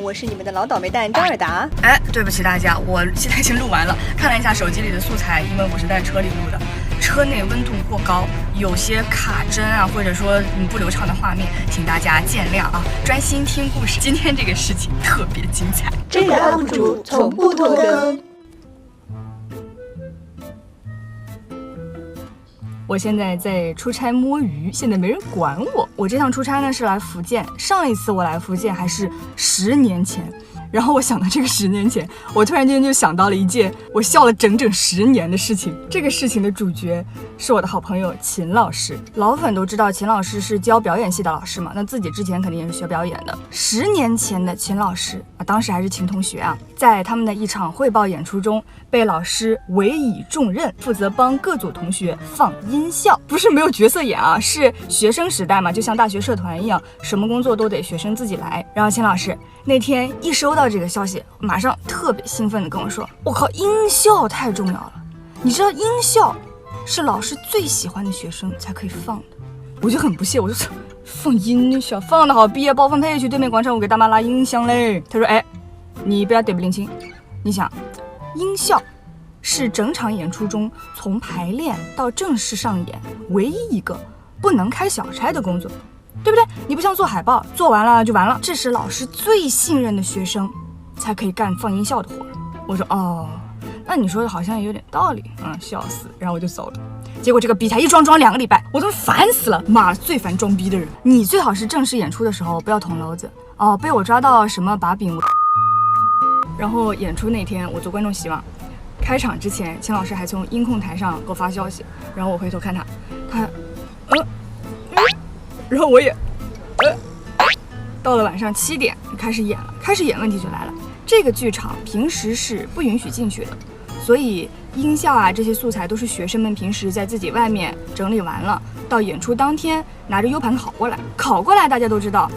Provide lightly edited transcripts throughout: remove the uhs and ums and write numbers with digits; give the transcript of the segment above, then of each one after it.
我是你们的老倒霉蛋张尔达。对不起大家，我现在已经录完了，看了一下手机里的素材，因为我是在车里录的，车内温度过高，有些卡帧啊，或者说不流畅的画面，请大家见谅啊，专心听故事。今天这个事情特别精彩，真人 UP 主从不拖更。我现在在出差摸鱼，现在没人管我。我这趟出差呢是来福建，上一次我来福建还是10年前。然后我想到这个10年前，我突然间就想到了一件我笑了整整10年的事情。这个事情的主角是我的好朋友秦老师。老粉都知道秦老师是教表演系的老师嘛，那自己之前肯定也是学表演的。10年前的秦老师啊，当时还是秦同学啊，在他们的一场汇报演出中，被老师委以重任，负责帮各组同学放音效。不是没有角色演啊，是学生时代嘛，就像大学社团一样，什么工作都得学生自己来。然后秦老师那天一收到这个消息，马上特别兴奋地跟我说，我靠，音效太重要了，你知道音效是老师最喜欢的学生才可以放的。我就很不屑，我就说放音效放得好，毕业报分配去对面广场舞给大妈拉音箱嘞。他说你不要对不领情，你想音效是整场演出中从排练到正式上演唯一一个不能开小差的工作，对不对？你不像做海报，做完了就完了，这是老师最信任的学生才可以干放音效的活。我说哦，那你说的好像也有点道理，笑死。然后我就走了。结果这个逼台一装2个礼拜，我都烦死了。妈，最烦装逼的人。你最好是正式演出的时候不要捅娄子哦，被我抓到什么把柄。然后演出那天我做观众席嘛，开场之前秦老师还从音控台上给我发消息，然后我回头看他然后我也到了晚上7点开始演了。开始演问题就来了，这个剧场平时是不允许进去的，所以音效啊这些素材都是学生们平时在自己外面整理完了，到演出当天拿着 U 盘拷过来。大家都知道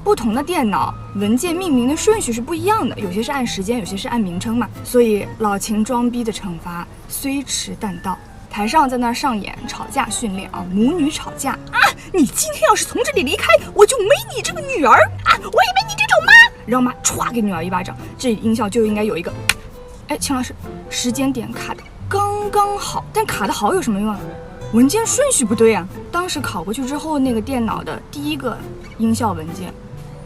不同的电脑文件命名的顺序是不一样的，有些是按时间，有些是按名称嘛，所以老秦装逼的惩罚虽迟但到。台上在那上演吵架训练啊，母女吵架啊！你今天要是从这里离开，我就没你这个女儿啊！我也没你这种妈！然后妈歘给女儿一巴掌，这音效就应该有一个，秦老师时间点卡的刚刚好，但卡的好有什么用啊？文件顺序不对啊！当时拷过去之后，那个电脑的第一个音效文件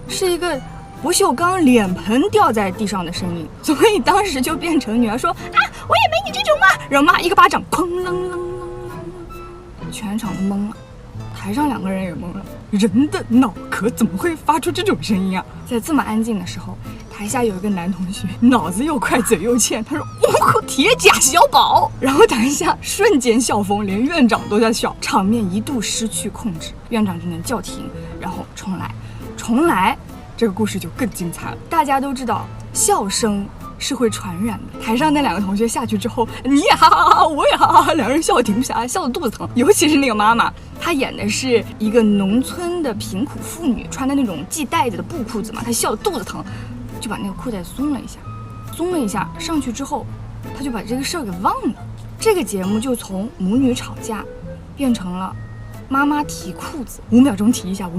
是一个不锈钢脸盆掉在地上的声音，所以当时就变成女儿说啊，我也没你这种妈，然后妈一个巴掌，砰啷啷啷啷，全场都懵了，台上2个人也懵了，人的脑壳怎么会发出这种声音啊？在这么安静的时候，台下有一个男同学脑子又快嘴又欠，他说我靠，铁甲小宝，然后台下瞬间笑疯，连院长都在笑，场面一度失去控制，院长只能叫停，然后重来。这个故事就更精彩了。大家都知道笑声是会传染的，台上那2个同学下去之后，你也哈哈哈，我也哈哈哈，2人笑得停不下来，笑得肚子疼。尤其是那个妈妈，她演的是一个农村的贫苦妇女，穿的那种系带子的布裤子嘛，她笑得肚子疼，就把那个裤带松了一下，上去之后，她就把这个事儿给忘了。这个节目就从母女吵架变成了妈妈提裤子，5秒钟提一下。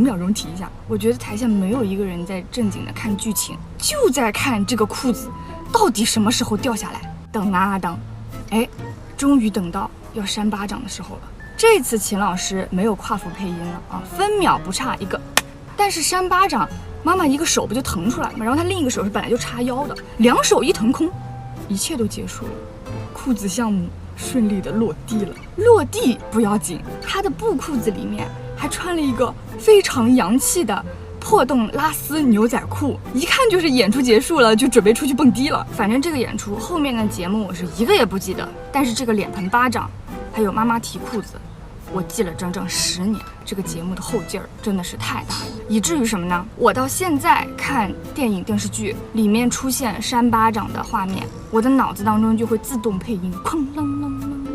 我觉得台下没有一个人在正经的看剧情，就在看这个裤子到底什么时候掉下来。等啊等，终于等到要扇巴掌的时候了。这次秦老师没有跨幅配音了啊，分秒不差一个。但是扇巴掌，妈妈一个手不就腾出来了吗？然后她另一个手是本来就叉腰的，2手一腾空，一切都结束了。裤子项目顺利的落地了，落地不要紧，他的布裤子里面还穿了一个非常洋气的破洞拉丝牛仔裤，一看就是演出结束了，就准备出去蹦迪了。反正这个演出后面的节目我是一个也不记得，但是这个脸盆巴掌还有妈妈提裤子，我记了整整10年。这个节目的后劲儿真的是太大了，以至于什么呢？我到现在看电影电视剧里面出现扇巴掌的画面，我的脑子当中就会自动配音，哐啷啷啷啷，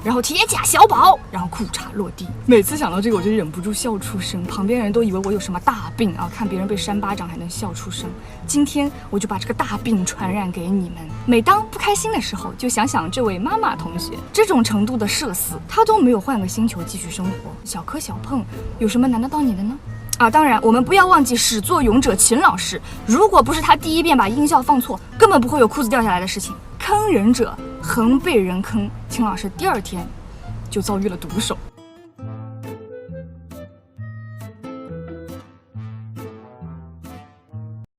然后铁甲小宝，然后裤衩落地。每次想到这个我就忍不住笑出声，旁边人都以为我有什么大病啊，看别人被扇巴掌还能笑出声。今天我就把这个大病传染给你们，每当不开心的时候就想想这位妈妈同学，这种程度的社死她都没有换个星球继续生活，小磕小碰有什么难得到你的呢？啊，当然我们不要忘记始作俑者秦老师，如果不是他第一遍把音效放错，根本不会有裤子掉下来的事情。坑人者恒被人坑，秦老师第2天就遭遇了毒手。